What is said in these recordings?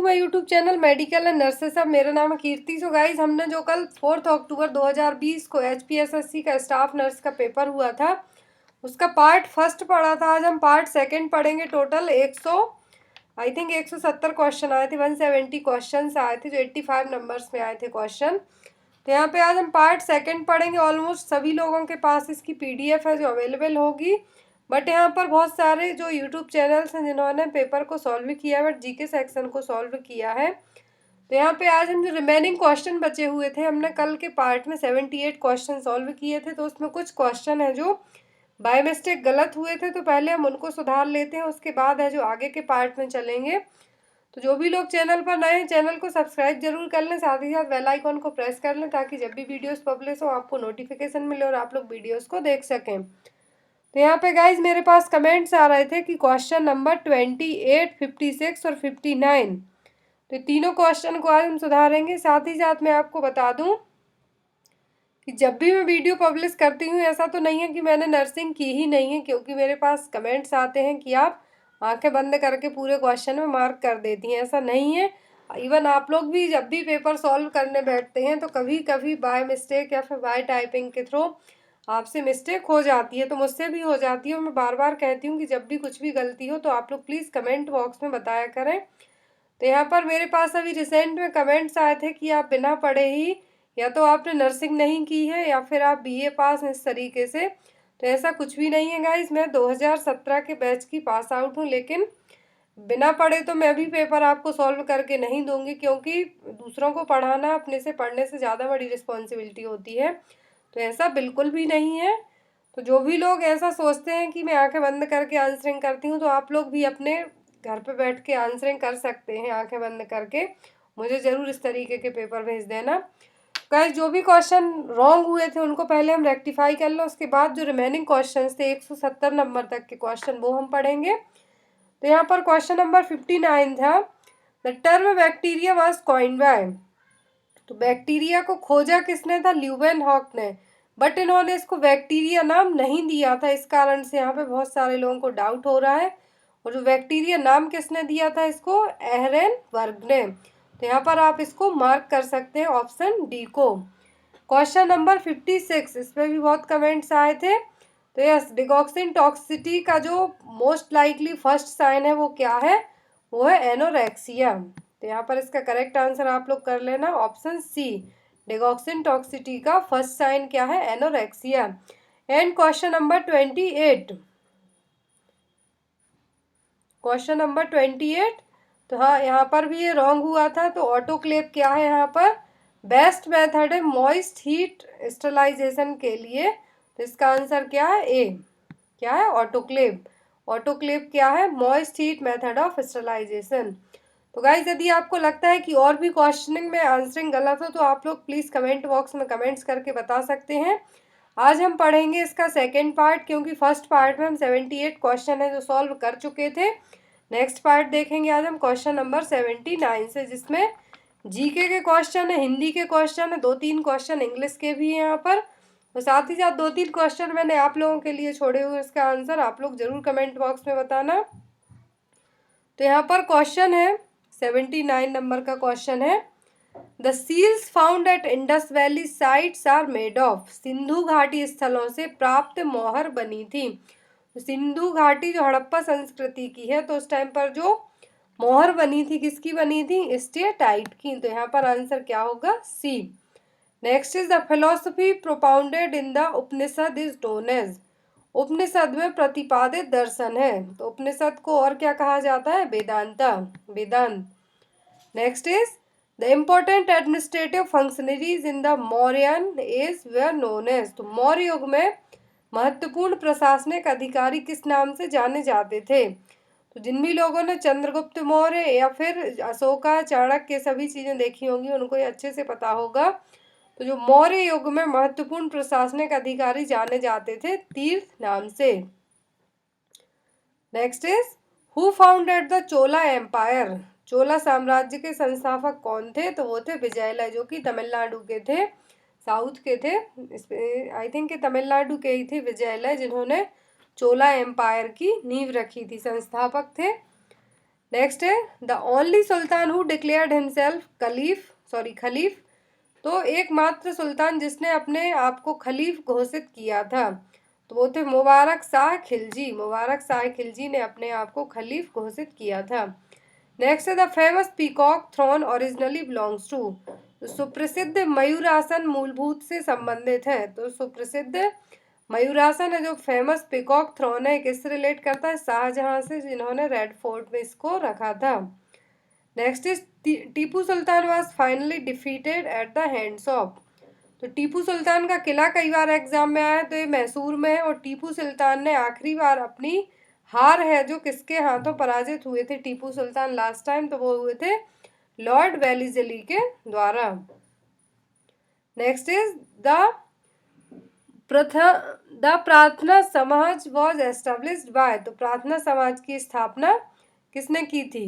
My YouTube channel medical and nurses. अब मेरा नाम है कीर्ति। सो गाइज, हमने जो कल 4 अक्टूबर 2020 को HPSSC का स्टाफ नर्स का पेपर हुआ था उसका पार्ट फर्स्ट पढ़ा था। आज हम पार्ट सेकंड पढ़ेंगे। टोटल 170 क्वेश्चन आए थे, 170 क्वेश्चन आए थे जो 85 नंबर्स में आए थे क्वेश्चन। तो यहाँ पे आज हम पार्ट सेकंड पढ़ेंगे। ऑलमोस्ट सभी लोगों के पास इसकी PDF है जो अवेलेबल होगी, बट यहाँ पर बहुत सारे जो यूट्यूब चैनल्स हैं जिन्होंने पेपर को सॉल्व किया है बट GK सेक्शन को सॉल्व किया है। तो यहाँ पे आज हम जो रिमेनिंग क्वेश्चन बचे हुए थे, हमने कल के पार्ट में 78 क्वेश्चन सॉल्व किए थे, तो उसमें कुछ क्वेश्चन है जो बाय मिस्टेक गलत हुए थे, तो पहले हम उनको सुधार लेते हैं, उसके बाद है जो आगे के पार्ट में चलेंगे। तो जो भी लोग चैनल पर नए हैं चैनल को सब्सक्राइब जरूर कर लें, साथ ही साथ बेल आइकॉन को प्रेस कर लें ताकि जब भी वीडियोस पब्लिश हो आपको नोटिफिकेशन मिले और आप लोग वीडियोस को देख सकें। तो यहाँ पे गाइज मेरे पास कमेंट्स आ रहे थे कि क्वेश्चन नंबर 28, 56 और 59, तो तीनों क्वेश्चन को आज हम सुधारेंगे। साथ ही साथ मैं आपको बता दूं कि जब भी मैं वीडियो पब्लिश करती हूँ ऐसा तो नहीं है कि मैंने नर्सिंग की ही नहीं है, क्योंकि मेरे पास कमेंट्स आते हैं कि आप आंखें बंद करके पूरे क्वेश्चन में मार्क कर देती हैं। ऐसा नहीं है। इवन आप लोग भी जब भी पेपर सॉल्व करने बैठते हैं तो कभी कभी बाय मिस्टेक या फिर बाय टाइपिंग के थ्रू आपसे मिस्टेक हो जाती है, तो मुझसे भी हो जाती है। और मैं बार बार कहती हूँ कि जब भी कुछ भी गलती हो तो आप लोग प्लीज़ कमेंट बॉक्स में बताया करें। तो यहाँ पर मेरे पास अभी रिसेंट में कमेंट्स आए थे कि आप बिना पढ़े ही या तो आपने नर्सिंग नहीं की है या फिर आप BA पास हैं इस तरीके से। तो ऐसा कुछ भी नहीं है गाइज। मैं 2017 के बैच की पास आउट हूँ, लेकिन बिना पढ़े तो मैं भी पेपर आपको सॉल्व करके नहीं दूंगी, क्योंकि दूसरों को पढ़ाना अपने से पढ़ने से ज़्यादा बड़ी रिस्पॉन्सिबिलिटी होती है। तो ऐसा बिल्कुल भी नहीं है। तो जो भी लोग ऐसा सोचते हैं कि मैं आंखें बंद करके आंसरिंग करती हूँ, तो आप लोग भी अपने घर पे बैठ के आंसरिंग कर सकते हैं आंखें बंद करके। मुझे ज़रूर इस तरीके के पेपर भेज देना। गाइस, जो भी क्वेश्चन रॉन्ग हुए थे उनको पहले हम रेक्टिफाई कर लो, उसके बाद जो रिमेनिंग क्वेश्चन थे 170 नंबर तक के क्वेश्चन वो हम पढ़ेंगे। तो यहाँ पर क्वेश्चन नंबर 59 था, the term bacteria was coined bye. तो बैक्टीरिया को खोजा किसने था? ल्यूवेनहॉक ने। बट इन्होंने इसको बैक्टीरिया नाम नहीं दिया था, इस कारण से यहाँ पे बहुत सारे लोगों को डाउट हो रहा है। और जो बैक्टीरिया नाम किसने दिया था इसको? एहरेनबर्ग ने। तो यहाँ पर आप इसको मार्क कर सकते हैं ऑप्शन डी को। क्वेश्चन नंबर 56, इस पर भी बहुत कमेंट्स आए थे। तो यस, डिगॉक्सिन टॉक्सिसिटी का जो मोस्ट लाइकली फर्स्ट साइन है वो क्या है? वो है एनोरेक्सिया। तो यहाँ पर इसका करेक्ट आंसर आप लोग कर लेना ऑप्शन सी। डिगॉक्सिन टॉक्सिसिटी का फर्स्ट साइन क्या है? Anorexia. And question number 28, question number 28, तो हाँ यहाँ पर भी ये रॉन्ग हुआ था। तो ऑटोक्लेव क्या है? यहाँ पर बेस्ट मेथड है मॉइस्ट हीट स्टरलाइजेशन के लिए। तो इसका आंसर क्या है? ए। क्या है? ऑटोक्लेव। ऑटोक्लेव क्या है? Moist heat method of sterilisation. तो गाइज, यदि आपको लगता है कि और भी क्वेश्चनिंग में आंसरिंग गलत हो तो आप लोग प्लीज़ कमेंट बॉक्स में कमेंट्स करके बता सकते हैं। आज हम पढ़ेंगे इसका सेकेंड पार्ट, क्योंकि फर्स्ट पार्ट में हम 78 क्वेश्चन है जो सॉल्व कर चुके थे। नेक्स्ट पार्ट देखेंगे आज हम क्वेश्चन नंबर 79 से, जिसमें GK के क्वेश्चन है, हिंदी के क्वेश्चन है, 2-3 क्वेश्चन इंग्लिश के भी हैं यहाँ पर। और साथ ही साथ 2-3 क्वेश्चन मैंने आप लोगों के लिए छोड़े हुए, इसका आंसर आप लोग जरूर कमेंट बॉक्स में बताना। तो यहाँ पर क्वेश्चन है 79 नंबर का क्वेश्चन है, the seals found at Indus valley sites are made of. Sindhu घाटी स्थलों से प्राप्त मोहर बनी थी। तो सिंधु घाटी जो हड़प्पा संस्कृति की है, तो उस टाइम पर जो मोहर बनी थी किसकी बनी थी? स्टेटाइट की। तो यहाँ पर आंसर क्या होगा? C. Next is the philosophy propounded in the Upanishad is known as. Upanishad में प्रतिपादित दर्शन है, तो उपनिषद को और क्या कहा जाता है? Vedanta, Vedanta. Next is the important administrative functionaries in the Mauryan age were known as. तो मौर्य युग में महत्वपूर्ण प्रशासनिक अधिकारी किस नाम से जाने जाते थे? तो जिन भी लोगों ने चंद्रगुप्त मौर्य या फिर अशोका, चाणक्य सभी चीज़ें देखी होंगी उनको ये अच्छे से पता होगा। तो जो मौर्य युग में महत्वपूर्ण प्रशासनिक अधिकारी जाने जाते थे तीर्थ नाम से। Next is who founded the Chola empire. Chola साम्राज्य के संस्थापक कौन थे? तो वो थे विजयलय, जो कि तमिलनाडु के थे, साउथ के थे। इसमें आई थिंक कि तमिलनाडु के ही थे विजयलय, जिन्होंने चोला एम्पायर की नींव रखी थी, संस्थापक थे। नेक्स्ट है the only sultan who declared himself caliph. तो एकमात्र सुल्तान जिसने अपने आप को खलीफ घोषित किया था तो वो थे मुबारक शाह खिलजी। मुबारक शाह खिलजी ने अपने आप को खलीफ घोषित किया था। नेक्स्ट है the famous peacock throne originally belongs to. सुप्रसिद्ध मयूरासन मूलभूत से संबंधित है। तो सुप्रसिद्ध मयूरासन है जो फेमस पीकॉक थ्रोन है किससे रिलेट करता है? शाहजहां से, जिन्होंने रेड फोर्ट में इसको रखा था। Next is Tipu Sultan was finally defeated at the hands of. तो टीपू सुल्तान का किला कई बार एग्जाम में आया है तो ये मैसूर में है। और टीपू सुल्तान ने आखिरी बार अपनी हार है जो किसके हाथों पराजित हुए थे टीपू सुल्तान लास्ट टाइम? तो वो हुए थे लॉर्ड वेलिजली के द्वारा। नेक्स्ट इज द प्रार्थना समाज वॉज एस्टेब्लिश्ड बाय। तो प्रार्थना समाज की स्थापना किसने की थी?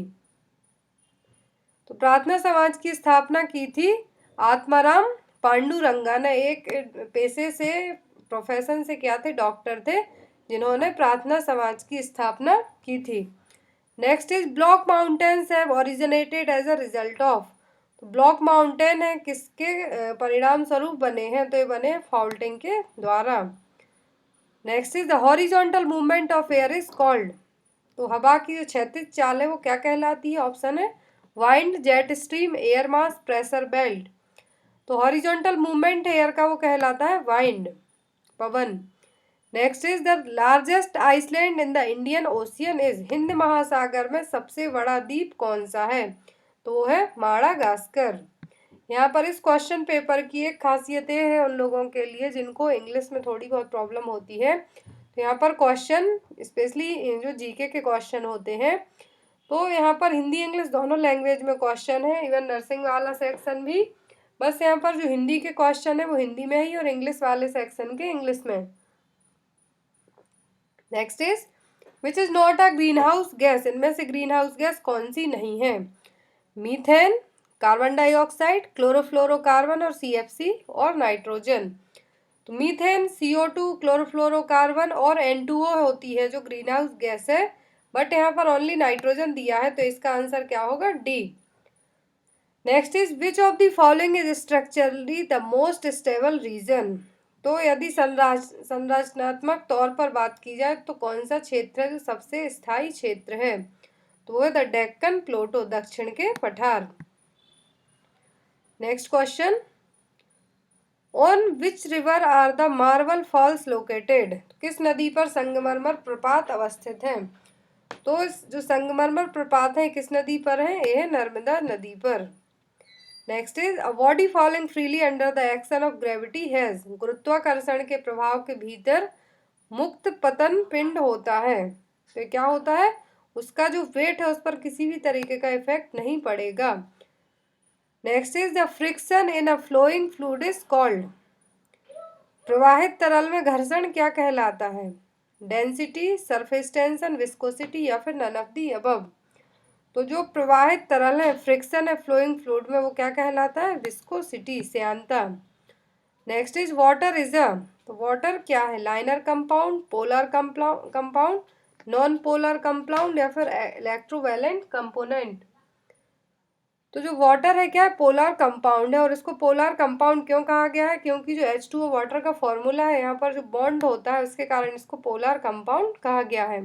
तो प्रार्थना समाज की स्थापना की थी आत्माराम पांडुरंगा ने। एक पेशे से, प्रोफेशन से क्या थे? डॉक्टर थे, जिन्होंने प्रार्थना समाज की स्थापना की थी। Next is block mountains have originated as a result of. तो ब्लॉक माउंटेन है किसके परिणाम स्वरूप बने हैं? तो ये बने हैं फॉल्टिंग के द्वारा। Next is the horizontal movement of air is called. तो हवा की जो क्षैतिज चाल है वो क्या कहलाती है? ऑप्शन है wind, jet stream, air mass, pressure belt. तो हॉरिजॉन्टल मूवमेंट एयर का वो कहलाता है वाइंड, पवन। Next is the largest island in the Indian Ocean is. Hind महासागर में सबसे बड़ा द्वीप कौन सा है? तो वो है माडागास्कर। यहाँ पर इस क्वेश्चन पेपर की एक खासियत ये है उन लोगों के लिए जिनको इंग्लिश में थोड़ी बहुत प्रॉब्लम होती है। तो यहाँ पर क्वेश्चन स्पेशली जो जीके के क्वेश्चन होते हैं तो यहाँ पर हिंदी इंग्लिश दोनों लैंग्वेज में क्वेश्चन है। इवन नर्सिंग वाला सेक्शन भी, बस यहाँ पर जो हिंदी के क्वेश्चन है वो हिंदी में ही और इंग्लिश वाले सेक्शन के इंग्लिश में। Next is which is not a green house gas. इनमें से ग्रीन हाउस गैस कौन सी नहीं है? मीथेन, कार्बन डाइऑक्साइड, क्लोरोफ्लोरोकार्बन और CFC और नाइट्रोजन। तो मीथेन, CO2, क्लोरोफ्लोरोकार्बन और N2O होती है जो ग्रीन हाउस गैस है। बट यहाँ पर ओनली नाइट्रोजन दिया है तो इसका आंसर क्या होगा? D. Next is which of the following is structurally the most stable region. तो यदि संरचनात्मक तौर पर बात की जाए तो कौन सा क्षेत्र है जो सबसे स्थायी क्षेत्र है? तो वो है द डेक्कन प्लेटो, दक्षिण के पठार। Next question, on which river are the marble falls located. किस नदी पर संगमरमर प्रपात अवस्थित है? तो जो संगमरमर प्रपात है किस नदी पर है? ये है नर्मदा नदी पर। Next is a body falling freely under the action of gravity has. गुरुत्वाकर्षण के प्रभाव के भीतर मुक्त पतन पिंड होता है। तो क्या होता है? उसका जो वेट है उस पर किसी भी तरीके का इफेक्ट नहीं पड़ेगा। Next is the friction in a flowing fluid is called. प्रवाहित तरल में घर्षण क्या कहलाता है? डेंसिटी, सरफेस टेंशन, विस्कोसिटी या फिर नन ऑफ दी अबव। तो जो प्रवाहित तरल है, फ्रिक्शन है फ्लोइंग फ्लूइड में, वो क्या कहलाता है? विस्कोसिटी, श्यानता। Next is water is a. तो वाटर क्या है? Liner compound, polar compound, non polar compound या फिर इलेक्ट्रोवैलेंट कंपोनेंट। तो जो वाटर है क्या है? पोलर कंपाउंड है। और इसको पोलर कंपाउंड क्यों कहा गया है? क्योंकि जो H2O वाटर का फॉर्मूला है यहाँ पर जो बॉन्ड होता है उसके कारण इसको पोलर कंपाउंड कहा गया है।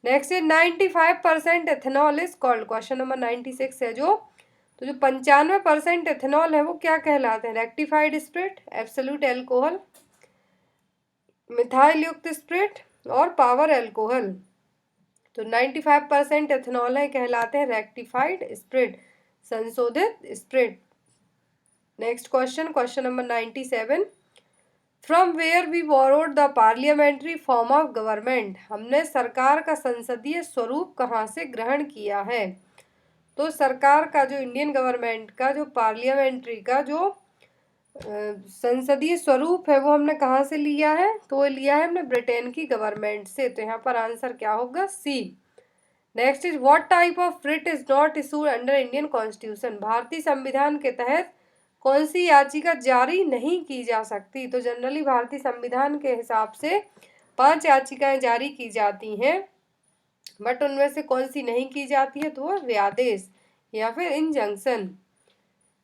Next is 95% ethanol is called. Question number 96 है जो, तो जो 95% एथेनॉल है वो क्या कहलाते हैं? Rectified spirit, absolute alcohol, methyl युक्त स्प्रिट और पावर एल्कोहल। तो 95% एथेनॉल है कहलाते हैं रेक्टिफाइड स्प्रिट, संशोधित spirit. Next question, question number 97, from where we borrowed the parliamentary form of government. हमने सरकार का संसदीय स्वरूप कहाँ से ग्रहण किया है? तो सरकार का जो इंडियन गवर्नमेंट का जो पार्लियामेंट्री का जो संसदीय स्वरूप है वो हमने कहाँ से लिया है? तो वो लिया है हमने ब्रिटेन की गवर्नमेंट से। तो यहाँ पर आंसर क्या होगा? C. Next is what type of writ is not issued under Indian constitution. भारतीय संविधान के तहत कौन सी याचिका जारी नहीं की जा सकती? तो जनरली भारतीय संविधान के हिसाब से 5 याचिकाएं जारी की जाती हैं। बट उनमें से कौन सी नहीं की जाती है, तो वो व्यादेश या फिर injunction.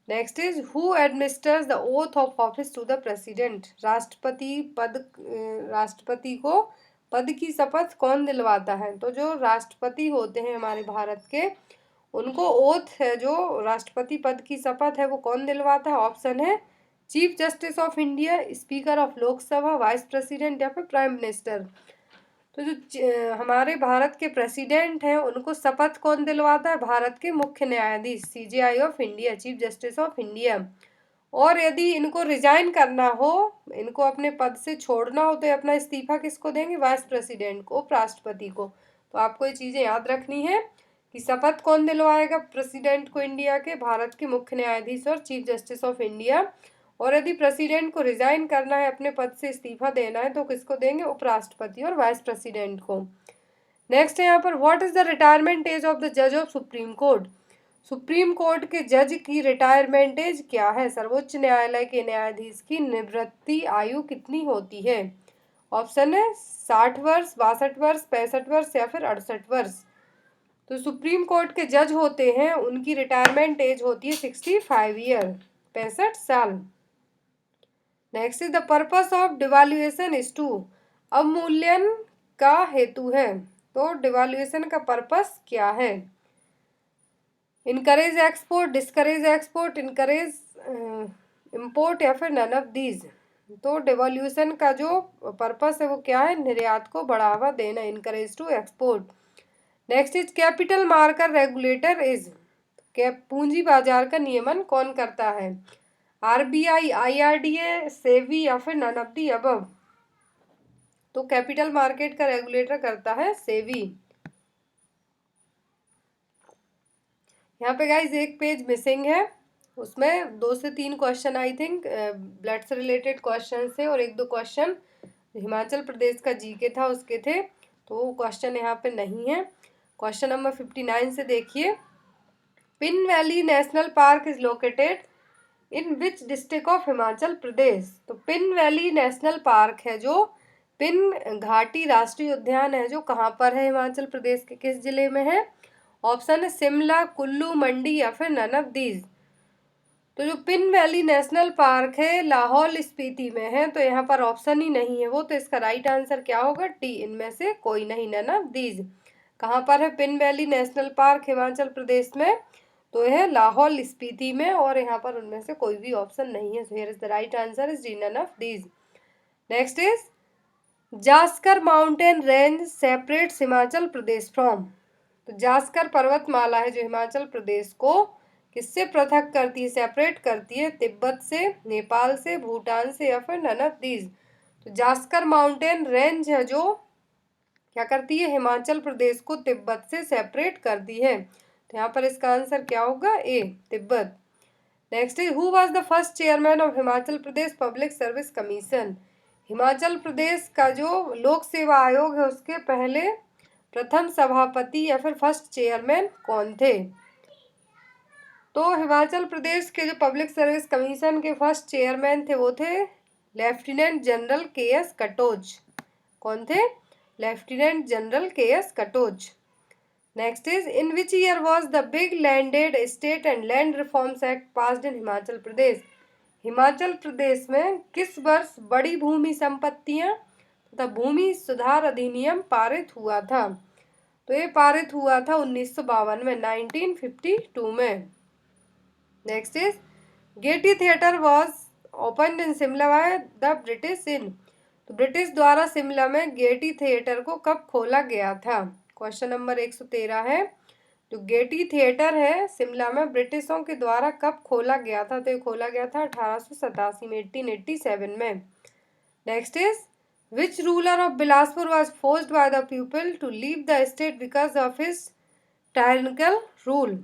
Next is who administers the oath of office to the president. राष्ट्रपति को पद की शपथ कौन दिलवाता है, तो जो राष्ट्रपति होते हैं हमारे भारत के, उनको ओथ है जो राष्ट्रपति पद की शपथ है वो कौन दिलवाता है। ऑप्शन है chief justice of India, speaker of Lok Sabha, vice president या फिर प्राइम मिनिस्टर। तो जो हमारे भारत के प्रेसिडेंट हैं उनको शपथ कौन दिलवाता है, भारत के मुख्य न्यायाधीश, CJI of India, chief justice of India. और यदि इनको रिजाइन करना हो, इनको अपने पद से छोड़ना हो, तो ये अपना इस्तीफा किसको देंगे, वाइस प्रेसिडेंट को, उपराष्ट्रपति को। तो आपको ये चीज़ें याद रखनी है कि शपथ कौन दिलवाएगा प्रेसिडेंट को इंडिया के, भारत के मुख्य न्यायाधीश और चीफ जस्टिस ऑफ इंडिया। और यदि प्रेसिडेंट को रिजाइन करना है, अपने पद से इस्तीफा देना है, तो किसको देंगे, उपराष्ट्रपति और वाइस प्रेसिडेंट को। नेक्स्ट है यहाँ पर what is the retirement age of the जज of Supreme Court. Supreme Court के जज की रिटायरमेंट एज क्या है, सर्वोच्च न्यायालय के न्यायाधीश की निवृत्ति आयु कितनी होती है। ऑप्शन है 60 वर्ष, 62 वर्ष, 65 वर्ष या फिर 68 वर्ष। तो सुप्रीम कोर्ट के जज होते हैं, उनकी रिटायरमेंट एज होती है 65 ईयर, 65 साल। Next is the purpose of devaluation is to. अवमूल्यन का हेतु है, तो डिवैल्यूएशन का पर्पस क्या है। Encourage export, discourage export, encourage import या फिर नन ऑफ दीज। तो डिवैल्यूएशन का जो पर्पस है वो क्या है, निर्यात को बढ़ावा देना, encourage to export. Next is capital market regulator is. पूंजी बाजार का नियमन कौन करता है, आरबीआई, आईआरडीए, सेबी या फिर नन ऑफ दी अबव। तो कैपिटल मार्केट का रेगुलेटर करता है सेबी। यहाँ पे गाइज एक पेज मिसिंग है, उसमें 2 से 3 क्वेश्चन आई थिंक ब्लड से रिलेटेड क्वेश्चन थे और 1-2 क्वेश्चन हिमाचल प्रदेश का जीके था उसके थे, तो वो क्वेश्चन यहाँ पे नहीं है। क्वेश्चन नंबर 59 से देखिए, Pin valley national park is located in which district of Himachal Pradesh. तो पिन वैली नेशनल पार्क है जो पिन घाटी राष्ट्रीय उद्यान है जो कहाँ पर है, हिमाचल प्रदेश के किस जिले में है। ऑप्शन है शिमला, कुल्लू, मंडी या फिर नन ऑफ दीज। तो जो पिन वैली नेशनल पार्क है लाहौल स्पीति में है, तो यहाँ पर ऑप्शन ही नहीं है वो, तो इसका राइट आंसर क्या होगा, टी, इनमें से कोई नहीं, नन ऑफ दीज। कहाँ पर है Pin valley national park Himachal Pradesh में, तो यह लाहौल स्पीति में, और यहाँ पर उनमें से कोई भी ऑप्शन नहीं है। So here is the right answer is D, none of these. Next is Zanskar mountain range separates Himachal Pradesh from. तो जास्कर पर्वतमाला है जो हिमाचल प्रदेश को किससे पृथक करती है, सेपरेट करती है, तिब्बत से, नेपाल से, भूटान से या फिर नन ऑफ दीज। तो जास्कर माउंटेन रेंज है जो क्या करती है, हिमाचल प्रदेश को तिब्बत से सेपरेट करती है। तो यहाँ पर इसका आंसर क्या होगा, A, Tibet. Next is who was the first chairman of Himachal Pradesh public service commission. Himachal Pradesh का जो लोक सेवा आयोग है उसके पहले प्रथम सभापति या फिर फर्स्ट चेयरमैन कौन थे। तो हिमाचल प्रदेश के जो पब्लिक सर्विस कमीशन के फर्स्ट चेयरमैन थे वो थे लेफ्टिनेंट जनरल के.एस. कटोच। कौन थे, lieutenant general K S. Katoch. Next is in which year was the big landed state and land reforms act passed in Himachal Pradesh. Himachal Pradesh में किस वर्ष बड़ी भूमि संपत्तियां तथा भूमि सुधार अधिनियम पारित हुआ था। तो ये पारित हुआ था 1952 में, 1952 में। Next is Getty theatre was open in Shimla by the British in. तो ब्रिटिश द्वारा शिमला में गेटी थिएटर को कब खोला गया था। क्वेश्चन नंबर 113 है, जो गेटी थिएटर है शिमला में ब्रिटिशों के द्वारा कब खोला गया था। तो ये खोला गया था 1887 में, 1887 में। Next is which ruler of Bilaspur was forced by the people to leave the state because of his tyrannical rule.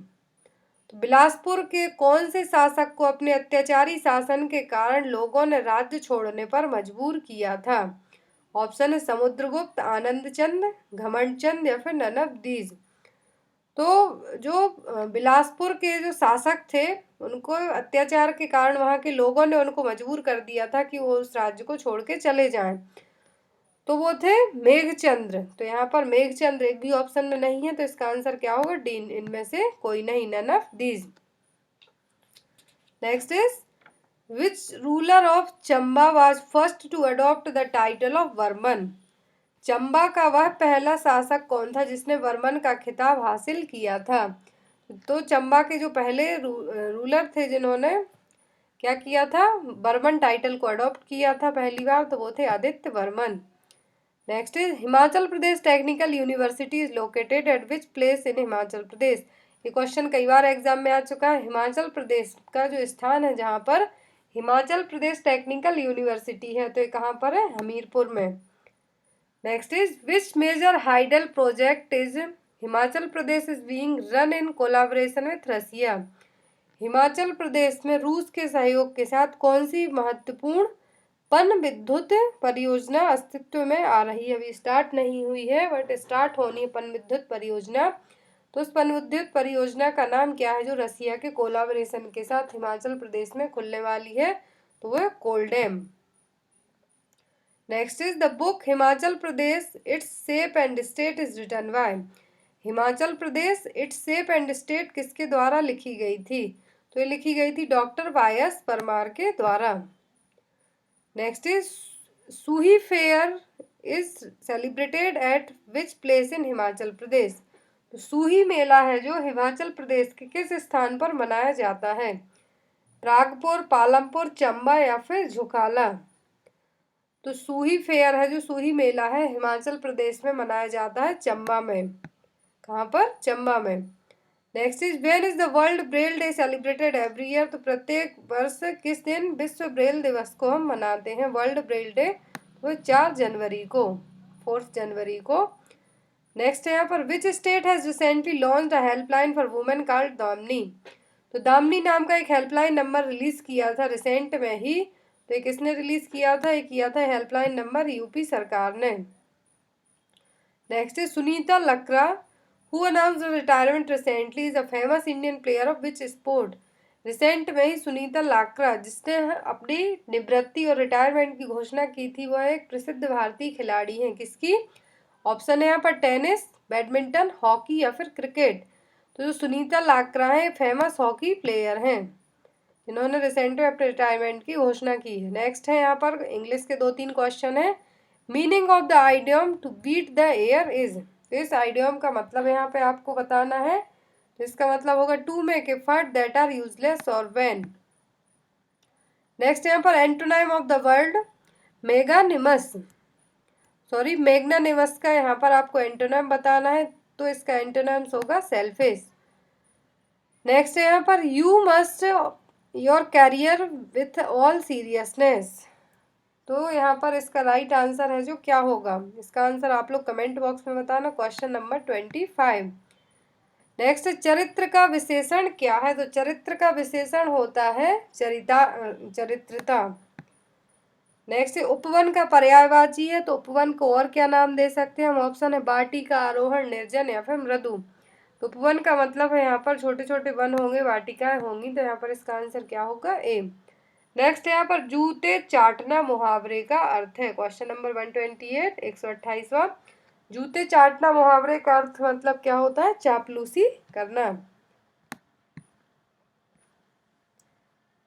तो बिलासपुर के कौन से शासक को अपने अत्याचारी शासन के कारण लोगों ने राज्य छोड़ने पर मजबूर किया था। ऑप्शन है समुद्रगुप्त, आनंद चंद, घमंड चंद या फिर नन ऑफ दीज। तो जो बिलासपुर के जो शासक थे उनको अत्याचार के कारण वहाँ के लोगों ने उनको मजबूर कर दिया था कि वो उस राज्य को छोड़ के चले जाएं। तो वो थे मेघचंद्र। तो यहाँ पर मेघचंद्र एक भी ऑप्शन में नहीं है, तो इसका आंसर क्या होगा? डी, इनमें से कोई नहीं, none of these. Next is which ruler of Chamba was first to adopt the title of Varman. Chamba का वह पहला शासक कौन था जिसने वर्मन का खिताब हासिल किया था? तो चंबा के जो पहले रूलर थे जिन्होंने क्या किया था, वर्मन टाइटल को अडॉप्ट किया था पहली बार, तो वो थे Aditya Varman. Next is Himachal Pradesh technical university is located at which place in Himachal Pradesh. ये क्वेश्चन कई बार एग्जाम में आ चुका है। हिमाचल प्रदेश का जो स्थान है जहाँ पर हिमाचल प्रदेश टेक्निकल यूनिवर्सिटी है, तो ये कहाँ पर है? हमीरपुर में। Next is which major hydel project is Himachal Pradesh is being run in collaboration with Russia. Himachal Pradesh में रूस के सहयोग के साथ कौन सी महत्वपूर्ण पन विद्युत परियोजना अस्तित्व में आ रही है? अभी स्टार्ट नहीं हुई है बट स्टार्ट होनी है पन विद्युत परियोजना। तो उस पन विद्युत परियोजना का नाम क्या है जो रसिया के कोलैबोरेशन के साथ हिमाचल प्रदेश में खुलने वाली है? तो वह Koldam. Next is the book Himachal Pradesh its shape and state is written by. Himachal Pradesh its shape and state किसके द्वारा लिखी गई थी? तो ये लिखी गई थी डॉक्टर वाई.एस. परमार के द्वारा। Next is Suhi fair is celebrated at which place in Himachal Pradesh. तो सूही मेला है जो हिमाचल प्रदेश के किस स्थान पर मनाया जाता है? प्रागपुर, पालमपुर, चंबा या फिर झुकाला। तो सूही फेयर है जो सूही मेला है हिमाचल प्रदेश में मनाया जाता है चंबा में। कहाँ पर? चंबा में। Next is when is the world Braille day celebrated every year. तो प्रत्येक वर्ष किस दिन विश्व ब्रेल दिवस को हम मनाते हैं? वर्ल्ड ब्रेल डे वो 4 जनवरी को, 4 जनवरी को। नेक्स्ट है यहाँ पर which state has recently launched a helpline for women called Damini. तो दामिनी नाम का एक हेल्पलाइन नंबर रिलीज किया था रिसेंट में ही। तो ये किसने रिलीज किया था? ये किया था हेल्पलाइन नंबर यूपी सरकार ने। नेक्स्ट है Sunita Lakra who announced retirement recently is a famous Indian player of which sport. Recent में ही सुनीता लाकड़ा जिसने अपनी निवृत्ति और रिटायरमेंट की घोषणा की थी वह एक प्रसिद्ध भारतीय खिलाड़ी हैं। किसकी? ऑप्शन है यहाँ पर टेनिस, बैडमिंटन, हॉकी या फिर क्रिकेट। तो जो सुनीता लाकड़ा है फेमस हॉकी प्लेयर हैं जिन्होंने रिसेंट में अपने रिटायरमेंट की घोषणा की है। नेक्स्ट है यहाँ पर इंग्लिश के 2-3 क्वेश्चन है। Meaning of the idiom to beat the air is. तो इस आइडियम का मतलब यहाँ पे आपको बताना है। तो इसका मतलब होगा to make effort that are useless or vain. Next यहाँ पर antonym of the word magnanimous, sorry magnanimous का यहाँ पर आपको एंटोनिम बताना है। तो इसका एंटोनिम्स होगा सेल्फिश। नेक्स्ट है यहाँ पर you must your career with all seriousness. तो यहाँ पर इसका राइट आंसर है जो क्या होगा? इसका आंसर आप लोग कमेंट बॉक्स में बताना। Question number 25। नेक्स्ट चरित्र का विशेषण क्या है? तो चरित्र का विशेषण होता है चरित्रता। नेक्स्ट उपवन का पर्यायवाची है तो उपवन को और क्या नाम दे सकते हैं हम? ऑप्शन है वाटिका, आरोहण, निर्जन या फिर मृदु। तो उपवन का मतलब है यहाँ पर छोटे छोटे वन होंगे, वाटिकाएं होंगी। तो यहाँ पर इसका आंसर क्या होगा? ए। नेक्स्ट यहाँ पर जूते चाटना मुहावरे का अर्थ है। Question number 128, 128वां। जूते चाटना मुहावरे का अर्थ मतलब क्या होता है? चापलूसी करना।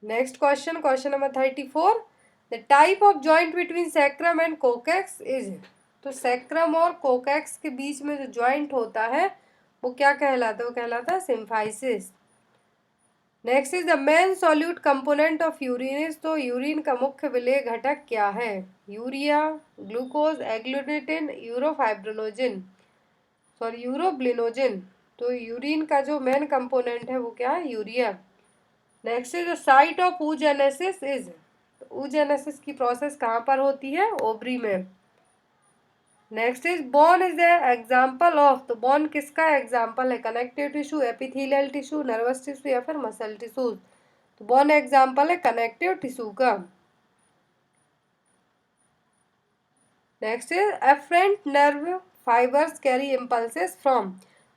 Next question, question number 34। The type of joint between sacrum and coccyx is. तो सैक्रम और कोकैक्स के बीच में जो जॉइंट होता है वो क्या कहलाता है? वो कहलाता है symphysis. Next is the main solute component of urine. तो यूरिन का मुख्य विलेय घटक क्या है? Urea, glucose, agglutinin, urofibrinogen, sorry urobilinogen. तो यूरिन का जो मेन कंपोनेंट है वो क्या है? Urea. Next is the site of oogenesis is. oogenesis की प्रोसेस कहाँ पर होती है? ओवरी में। Next is bone is the example of. तो बोन किसका एग्जाम्पल है? Connective tissue, epithelial tissue, nervous tissue या फिर मसल टिश्यूज। तो बोन एग्जाम्पल है कनेक्टिव टिश्यू का। Next is afferent nerve fibers carry impulses from.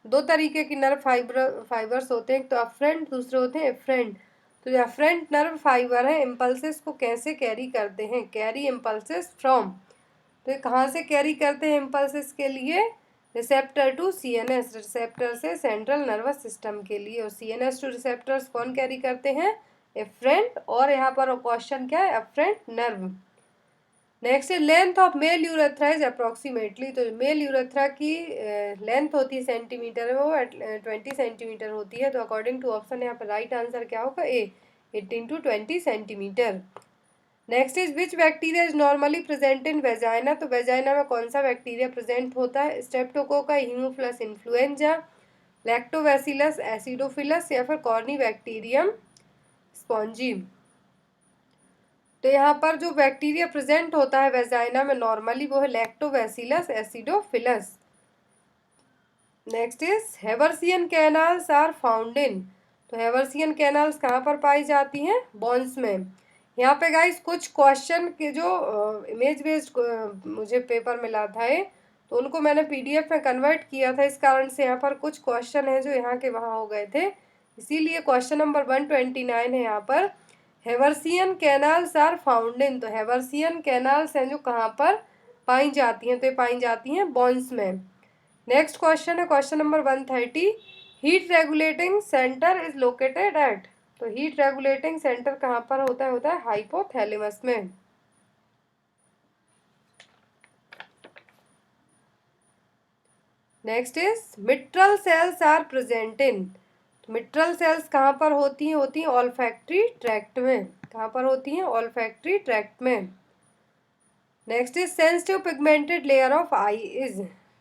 2 तरीके की नर्व फाइबर्स होते हैं, एक तो अफरेंट, दूसरे होते हैं एफरेंट। तो जो एफरेंट नर्व फाइबर है इम्पल्सेस को कैसे कैरी करते हैं? कैरी इम्पल्सेस फ्रॉम तो ये कहाँ से कैरी करते हैं इम्पल्सेस के लिए? रिसेप्टर टू सीएनएस, रिसेप्टर से सेंट्रल नर्वस सिस्टम के लिए। और सीएनएस टू रिसेप्टर्स कौन कैरी करते हैं? एफरेंट। और यहाँ पर क्वेश्चन क्या है? Efferent nerve. नेक्स्ट है length of male urethra is approximately. तो मेल यूरेथ्रा की लेंथ होती है सेंटीमीटर में, वो 20 सेंटीमीटर होती है। तो अकॉर्डिंग टू ऑप्शन यहाँ पर राइट आंसर क्या होगा? ए, 18 to 20 centimetre. Next is which bacteria is normally present in vagina. तो वेजाइना में कौन सा बैक्टीरिया प्रेजेंट होता है? स्ट्रेप्टोकोका, हीमोफिलस इन्फ्लुएंजा, लैक्टोबैसिलस एसिडोफिलस या फिर कॉर्नी बैक्टीरियम स्पॉन्जी। तो यहाँ पर जो बैक्टीरिया प्रेजेंट होता है वेजाइना में नॉर्मली वो है lactobacillus acidophilus. Next is Haversian canals are found in. तो हेवर्सियन कैनाल्स कहाँ पर पाई जाती हैं? बोन्स में। यहाँ पे गाइस कुछ क्वेश्चन के जो इमेज बेस्ड मुझे पेपर मिला था तो उनको मैंने पीडीएफ में कन्वर्ट किया था, इस कारण से यहाँ पर कुछ क्वेश्चन है जो यहाँ के वहाँ हो गए थे, इसीलिए क्वेश्चन नंबर 129 है यहाँ पर। हेवर्सियन कैनाल्स आर फाउंड इन। तो हेवर्सियन कैनाल्स हैं जो कहाँ पर पाई जाती हैं? तो ये पाई जाती हैं बोन्स में। नेक्स्ट क्वेश्चन है question number 130, heat regulating center is located at. तो हीट रेगुलेटिंग सेंटर कहाँ पर होता है? होता है हाइपोथैलेमस में। Next is mitral cells are present in. तो मिट्रल सेल्स कहाँ पर होती हैं? होती हैं ऑल्फैक्टरी ट्रैक्ट में। कहाँ पर होती हैं? ऑल्फैक्टरी ट्रैक्ट में। Next is sensitive pigmented layer of I is.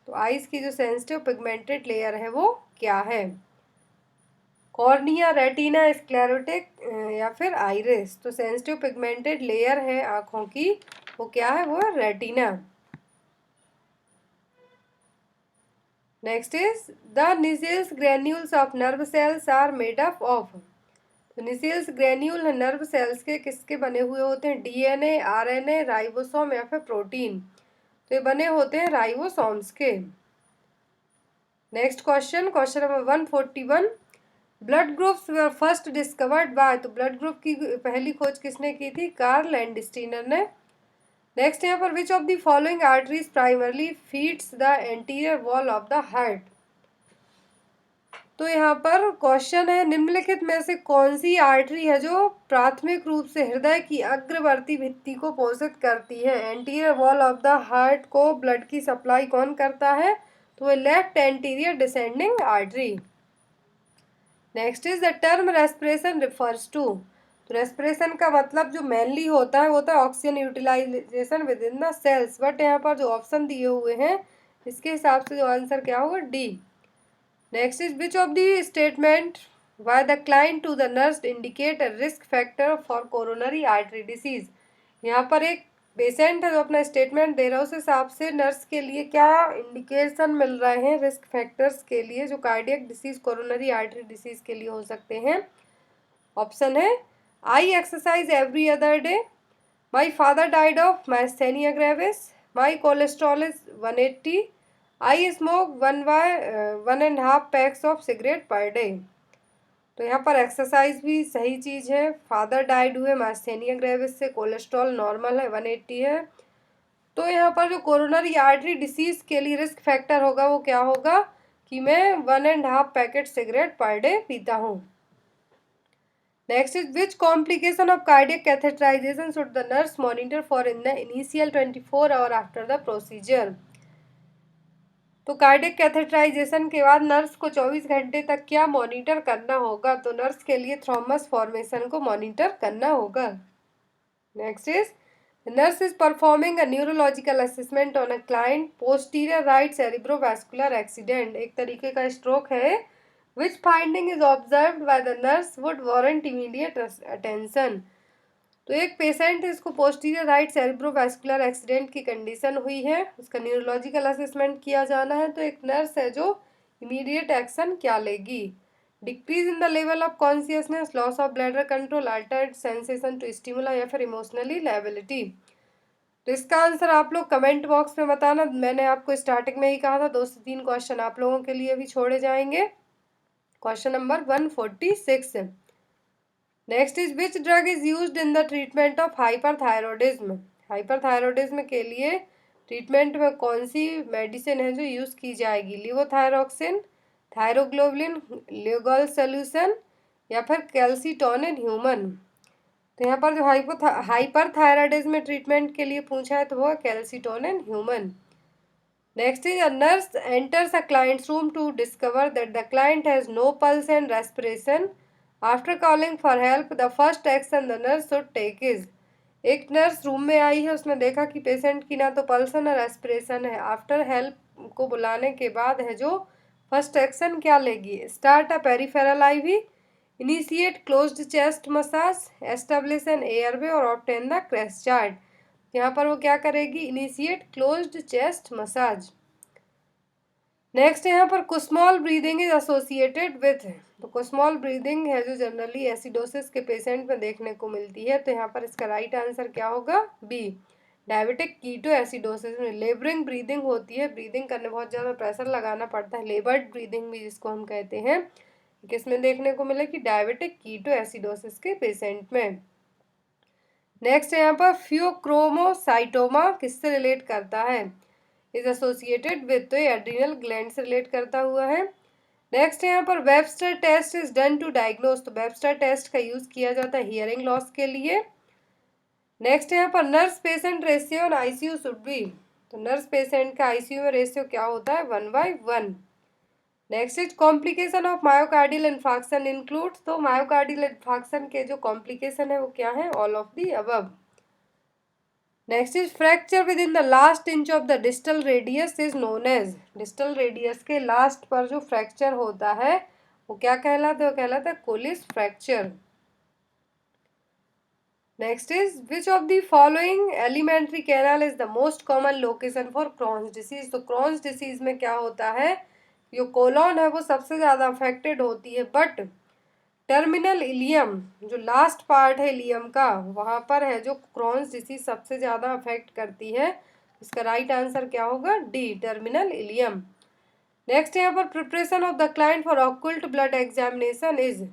तो आईज की जो सेंसिटिव पिगमेंटेड लेयर है वो क्या है? कॉर्निया, रेटिना, स्क्लेरोटिक या फिर आइरिस। तो सेंसिटिव पिगमेंटेड लेयर है आँखों की, वो क्या है? वो है retina. Next is the Nissl's granules of nerve cells are made up of. तो निसेल्स ग्रेन्यूल नर्व सेल्स के किसके बने हुए होते हैं? डीएनए, आरएनए, राइबोसोम या फिर प्रोटीन। तो ये बने होते हैं राइबोसोम्स के। Next question, question number 141, blood groups were first discovered by. तो ब्लड ग्रुप की पहली खोज किसने की थी? कार्ल लैंडस्टीनर ने। नेक्स्ट यहाँ पर विच of the following arteries primarily feeds the anterior wall of the heart. तो यहाँ पर क्वेश्चन है निम्नलिखित में से कौन सी आर्टरी है जो प्राथमिक रूप से हृदय की अग्रवर्ती भित्ति को पोषित करती है? Anterior wall of the heart को ब्लड की सप्लाई कौन करता है? तो वह left anterior descending artery. Next is the term respiration refers to. तो रेस्पिरेशन का मतलब जो मेनली होता है oxygen utilization within the cells. But यहाँ पर जो ऑप्शन दिए हुए हैं इसके हिसाब से जो आंसर क्या होगा? D. Next is which of the statement by the client to the nurse indicate a risk factor for coronary artery disease. यहाँ पर एक पेशेंट है जो अपना स्टेटमेंट दे रहा है, उस हिसाब से नर्स के लिए क्या इंडिकेशन मिल रहे हैं रिस्क फैक्टर्स के लिए जो cardiac disease, coronary artery disease के लिए हो सकते हैं? ऑप्शन है I exercise every other day, my father died of myasthenia gravis, my cholesterol is 180, I smoke 1.5 packs of cigarette per day. तो यहाँ पर एक्सरसाइज भी सही चीज़ है, फादर डाइड हुए माइस्थेनिया ग्रेविस से, कोलेस्ट्रॉल नॉर्मल है 180 है। तो यहाँ पर जो कोरोनरी आर्टरी डिसीज के लिए रिस्क फैक्टर होगा वो क्या होगा कि मैं 1.5 पैकेट सिगरेट पर डे पीता हूँ। Next is which complication of cardiac catheterization should the nurse monitor for in the initial 24 hour after the procedure. तो कार्डियक कैथेटराइजेशन के बाद नर्स को 24 घंटे तक क्या मॉनिटर करना होगा? तो नर्स के लिए थ्रोम्बस फॉर्मेशन को मॉनिटर करना होगा। Next is nurse is performing a neurological assessment on a client posterior right cerebrovascular accident. एक तरीके का स्ट्रोक है। Which finding is observed by the nurse would warrant immediate attention. तो एक पेशेंट है, इसको पोस्टीरियर राइट सेरिब्रोवैस्कुलर एक्सीडेंट की condition हुई है, उसका न्यूरोलॉजिकल असेसमेंट किया जाना है। तो एक नर्स है जो इमीडिएट एक्शन क्या लेगी? Decrease in the level of consciousness, loss of bladder control, altered sensation to stimuli या फिर इमोशनली लायबिलिटी। तो इसका आंसर आप लोग कमेंट बॉक्स में बताना। मैंने आपको स्टार्टिंग में ही कहा था 2 से 3 क्वेश्चन आप लोगों के लिए भी छोड़े जाएंगे। Question number 146। Next is which drug is used in the treatment of hyperthyroidism. Hyperthyroidism के लिए ट्रीटमेंट में कौन सी मेडिसिन है जो यूज़ की जाएगी, लिवोथायरोक्सिन, थायरोग्लोबुलिन, ल्यूगोल सोल्यूशन या फिर कैल्सीटोनिन ह्यूमन। तो यहाँ पर जो हाइपरथायराइडिज्म में ट्रीटमेंट के लिए पूछा है तो वो calcitonin human. Next is a nurse enters a client's room to discover that the client has no pulse and respiration. After calling for help the first action the nurse should take is. एक nurse room में आई है, उसने देखा कि patient की ना तो पल्स है ना रेस्पिरेशन है। आफ्टर हेल्प को बुलाने के बाद है जो फर्स्ट एक्शन क्या लेगी, start a peripheral IV, initiate closed chest massage, establish an airway और ऑब्टेन द क्रैश चार्ट। यहाँ पर वो क्या करेगी, initiate closed chest massage. Next यहाँ पर Kussmaul breathing is associated with, तो कुस्मॉल ब्रीदिंग है जो जनरली एसिडोसिस के पेशेंट में देखने को मिलती है। तो यहाँ पर इसका राइट आंसर क्या होगा, बी, डायबिटिक कीटो एसिडोसिस में लेबरिंग ब्रीदिंग होती है, ब्रीदिंग करने बहुत ज़्यादा प्रेशर लगाना पड़ता है, लेबर्ड ब्रीदिंग भी जिसको हम कहते हैं। किसमें देखने को मिले कि डायबिटिक कीटो एसिडोसिस के पेशेंट में। नेक्स्ट यहाँ पर फ्यूक्रोमोसाइटोमा किससे रिलेट करता है, इज एसोसिएटेड विथ, तो ये एड्रिनल ग्लैंड से रिलेट करता हुआ है। नेक्स्ट यहाँ पर Webster test is done to diagnose, तो वेबस्टर टेस्ट का यूज किया जाता है हियरिंग लॉस के लिए। नेक्स्ट यहाँ पर nurse patient ratio on ICU should be, तो नर्स पेशेंट का आईसीयू में रेशियो क्या होता है, 1/1। Next is complication of myocardial infarction include, तो मायोकार्डियल इन्फार्क्शन के जो कॉम्प्लिकेशन है वो क्या है, all of the above. Next is fracture within the last inch of the distal radius is known as, distal radius के last पर जो फ्रैक्चर होता है वो क्या कहलाता है, वो कहलाता है Colles fracture. Next is which of the following alimentary canal is the most common location for Crohn's disease, तो क्रॉन्स डिसीज में क्या होता है, जो कोलॉन है वो सबसे ज़्यादा अफेक्टेड होती है, बट टर्मिनल इलियम जो लास्ट पार्ट है इलियम का वहाँ पर है जो क्रॉन्स डिसीज सबसे ज़्यादा अफेक्ट करती है। इसका राइट आंसर क्या होगा, डी, टर्मिनल इलियम। नेक्स्ट यहाँ पर preparation of the client for occult blood examination is,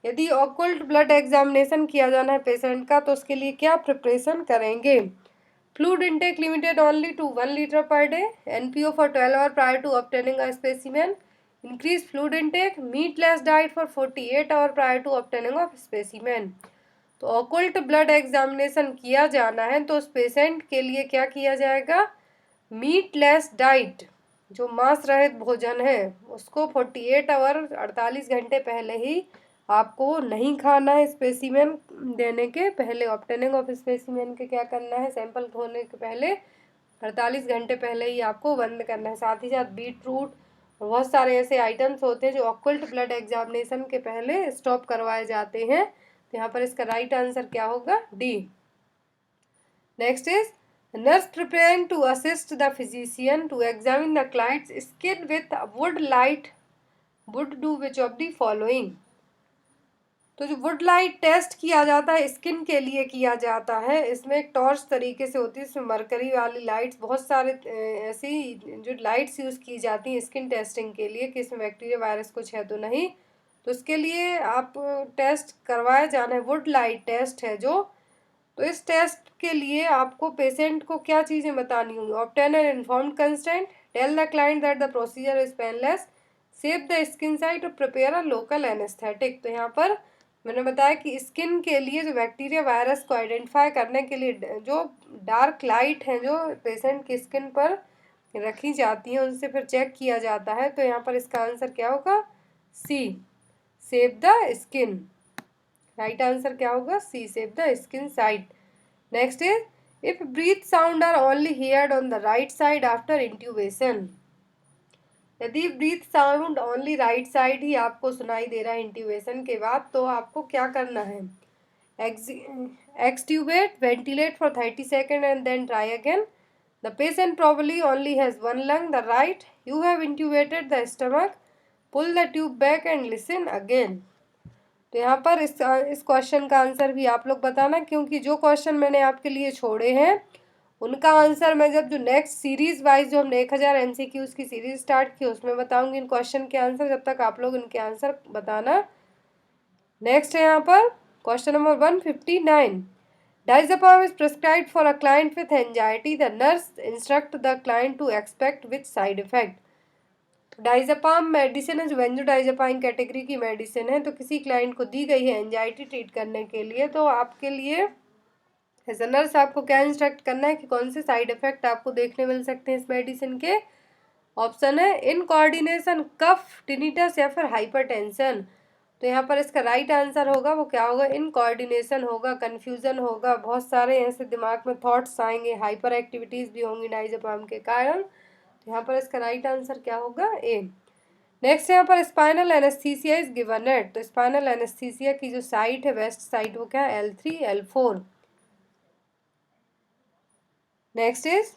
यदि ऑक्युल्ट ब्लड एग्जामिनेशन किया जाना है पेशेंट का तो उसके लिए क्या प्रिपरेशन करेंगे, fluid intake limited only to 1 litre per day, NPO for 12 hour prior to obtaining a specimen, increase fluid intake, meatless diet for 48 hour prior to obtaining of specimen. तो ऑक्युल्ट ब्लड एग्जामिनेशन किया जाना है तो उस patient के लिए क्या किया जाएगा, मीटलेस डाइट जो मांस रहित भोजन है उसको 48 आवर 48 घंटे पहले ही आपको नहीं खाना है, स्पेसिमेन देने के पहले, ऑब्टेनिंग ऑफ स्पेसिमेन के क्या करना है, सैंपल होने के पहले 48 घंटे पहले ही आपको बंद करना है। साथ ही साथ बीट रूट और बहुत सारे ऐसे आइटम्स होते हैं जो ऑक्युल्ट ब्लड एग्जामिनेशन के पहले स्टॉप करवाए जाते हैं। तो यहाँ पर इसका राइट आंसर क्या होगा, D. Next is nurse preparing to assist the physician to examine the client's skin with Wood light would do which of the following, तो जो वुड लाइट टेस्ट किया जाता है स्किन के लिए किया जाता है, इसमें एक टॉर्च तरीके से होती है, इसमें मरकरी वाली लाइट्स, बहुत सारे ऐसी जो लाइट्स यूज़ की जाती हैं स्किन टेस्टिंग के लिए कि इसमें बैक्टीरिया वायरस कुछ है तो नहीं, तो इसके लिए आप टेस्ट करवाया जाना है, वुड लाइट टेस्ट है जो। तो इस टेस्ट के लिए आपको पेशेंट को क्या चीज़ें बतानी होंगी, obtain an informed consent, tell the client that the procedure is painless, save the skin site और प्रिपेयर अ लोकल एनेस्थेटिक। तो यहाँ पर मैंने बताया कि स्किन के लिए जो बैक्टीरिया वायरस को आइडेंटिफाई करने के लिए जो डार्क लाइट है जो पेशेंट की स्किन पर रखी जाती है उनसे फिर चेक किया जाता है। तो यहाँ पर इसका आंसर क्या होगा, C, save the skin. Right answer क्या होगा, C, save the skin site. Next is if breath sound are only heard on the right side after intubation, यदि breath sound only right side ही आपको सुनाई दे रहा है इंट्यूबेशन के बाद तो आपको क्या करना है, extubate, ventilate for 30 second and then try again, the patient probably only has one lung, the right, you have intubated the stomach, pull the tube back and listen again। तो यहाँ पर इस क्वेश्चन का आंसर भी आप लोग बताना, क्योंकि जो क्वेश्चन मैंने आपके लिए छोड़े हैं उनका आंसर मैं जब जो नेक्स्ट सीरीज वाइज जो हमने 1000 MCQs की सीरीज स्टार्ट की उसमें बताऊंगी इन क्वेश्चन के आंसर, जब तक आप लोग इनके आंसर बताना। नेक्स्ट है यहाँ पर question number 159, Diazepam is prescribed for a client with anxiety. The nurse instruct the client to expect which side effect. Diazepam medicine है जो बेंजोडाइज़ेपाइन कैटेगरी की मेडिसिन है, तो किसी क्लाइंट को दी गई है एंजाइटी ट्रीट करने के लिए, तो आपके लिए एज अ नर्स आपको क्या इंस्ट्रक्ट करना है कि कौन से साइड इफेक्ट आपको देखने मिल सकते हैं इस मेडिसिन के। ऑप्शन है इन कोऑर्डिनेशन, कफ, टिनिटस या फिर हाइपरटेंशन। तो यहाँ पर इसका राइट आंसर होगा वो क्या होगा, इन कोऑर्डिनेशन होगा, कन्फ्यूज़न होगा, बहुत सारे ऐसे दिमाग में थॉट्स आएंगे, हाइपर एक्टिविटीज़ भी होंगी डाइज़ेपाम के कारण। तो यहाँ पर इसका राइट आंसर क्या होगा, ए। नेक्स्ट यहाँ पर spinal anaesthesia is given at. तो स्पाइनल एनेस्थीसिया की जो साइट है, वेस्ट साइट, वो क्या है, L3 L4। Next is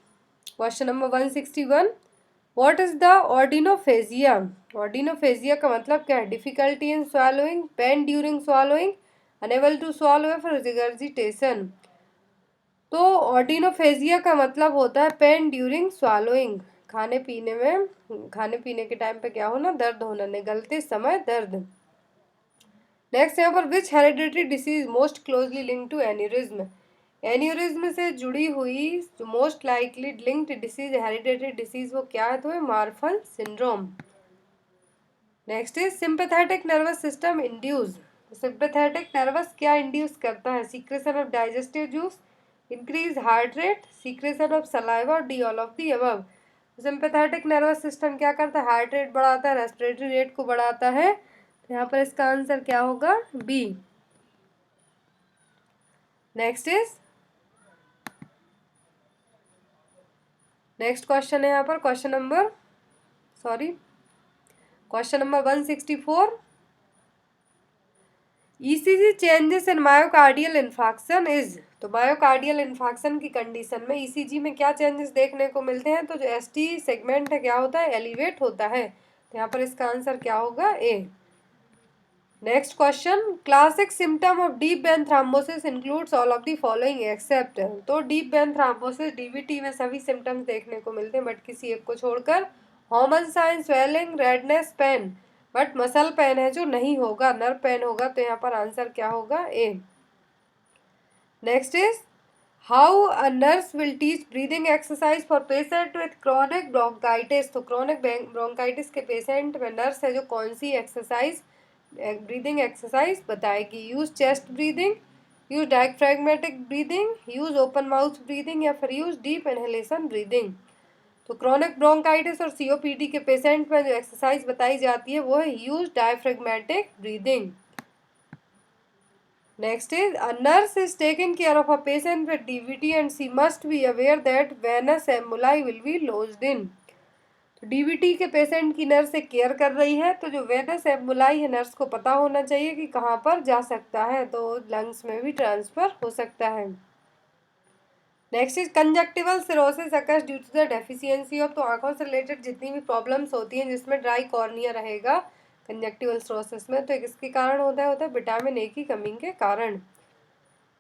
question number 161, what is the odynophagia. Odynophagia का मतलब क्या है, difficulty in swallowing, pain during swallowing, unable to swallow या फिर रिगर्जिटेशन। तो ऑर्डिनोफेजिया का मतलब होता है पेन ड्यूरिंग स्वॉलोइंग, खाने पीने के टाइम पे क्या होना, दर्द होना, निगलते समय दर्द। नेक्स्ट यहाँ पर which hereditary disease most closely link to aneurysm. Aneurysm से जुड़ी हुई जो most likely linked disease, hereditary disease, वो क्या है, तो है Marfan syndrome. Next is sympathetic nervous system induce. Sympathetic nervous क्या इंड्यूस करता है, secretion of digestive juice, increase heart rate, secretion of saliva और D all of the above. Sympathetic nervous system क्या करता है, हार्ट रेट बढ़ाता है, respiratory rate को बढ़ाता है। तो यहाँ पर इसका आंसर क्या होगा, बी। नेक्स्ट क्वेश्चन है यहाँ पर question number 164, ECG changes in myocardial infarction is. तो मायोकार्डियल इन्फार्क्शन की कंडीशन में ईसीजी में क्या चेंजेस देखने को मिलते हैं, तो जो एसटी सेगमेंट है क्या होता है, एलिवेट होता है। तो यहाँ पर इसका आंसर क्या होगा, A. Next question, classic symptom of deep vein thrombosis includes all of the following except. तो डीप वेन थ्रोम्बोसिस, डीवीटी में सभी सिम्टम्स देखने को मिलते हैं बट किसी एक को छोड़कर। हॉर्मन sign, swelling, redness, pain, but muscle pain है जो नहीं होगा, नर्व पेन होगा। तो यहाँ पर आंसर क्या होगा, A. Next is how a nurse will teach breathing exercise for patient with chronic bronchitis. तो क्रोनिक ब्रोंकाइटिस के पेशेंट में नर्स है जो कौन सी एक्सरसाइज, ब्रीदिंग एक्सरसाइज बताएगी। Use chest breathing, use diaphragmatic breathing, use open mouth breathing या फिर यूज डीप इनहेलेशन ब्रीदिंग। तो क्रोनिक ब्रोंकाइटिस और सीओपीडी के पेशेंट में जो एक्सरसाइज बताई जाती है वो है use diaphragmatic breathing. Next is a nurse is taking care of a patient with DVT and she must be aware that venous emboli will be lodged in. तो डीवीटी के पेशेंट की नर्स से care कर रही है, तो जो Venus एम्बुलाई है नर्स को पता होना चाहिए कि कहाँ पर जा सकता है, तो लंग्स में भी ट्रांसफर हो सकता है। Next is conjunctival xerosis occurs due to the deficiency of. तो आंखों से रिलेटेड जितनी भी प्रॉब्लम्स होती हैं जिसमें ड्राई कॉर्निया रहेगा कंजक्टिवल सिरोसिस में, तो किसके कारण होता है विटामिन ए की कमी के कारण।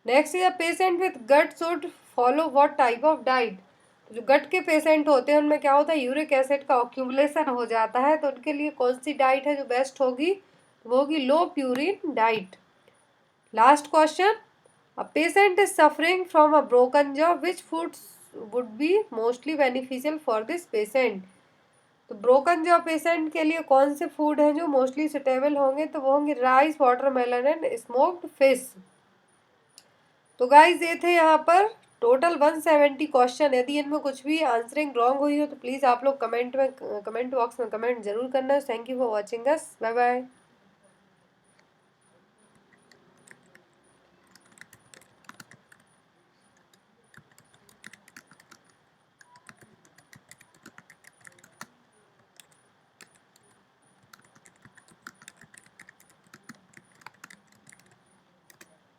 Next is a patient with gout should follow what type of diet. जो गट के पेशेंट होते हैं उनमें क्या होता है, यूरिक एसिड का ऑक्यूमुलेशन हो जाता है, तो उनके लिए कौन सी डाइट है जो बेस्ट होगी, वो होगी low purine diet. Last question, a patient is suffering from a broken jaw, which foods would be mostly beneficial for this patient। तो ब्रोकन जॉ पेशेंट के लिए कौन से फूड हैं जो मोस्टली सुटेबल होंगे, तो वो होंगे rice, watermelon and smoked fish. तो गाइज ये थे यहाँ पर टोटल 170 क्वेश्चन। यदि इनमें कुछ भी आंसरिंग रॉन्ग हुई हो तो प्लीज़ आप लोग कमेंट बॉक्स में कमेंट जरूर करना। Thank you for watching us, bye bye.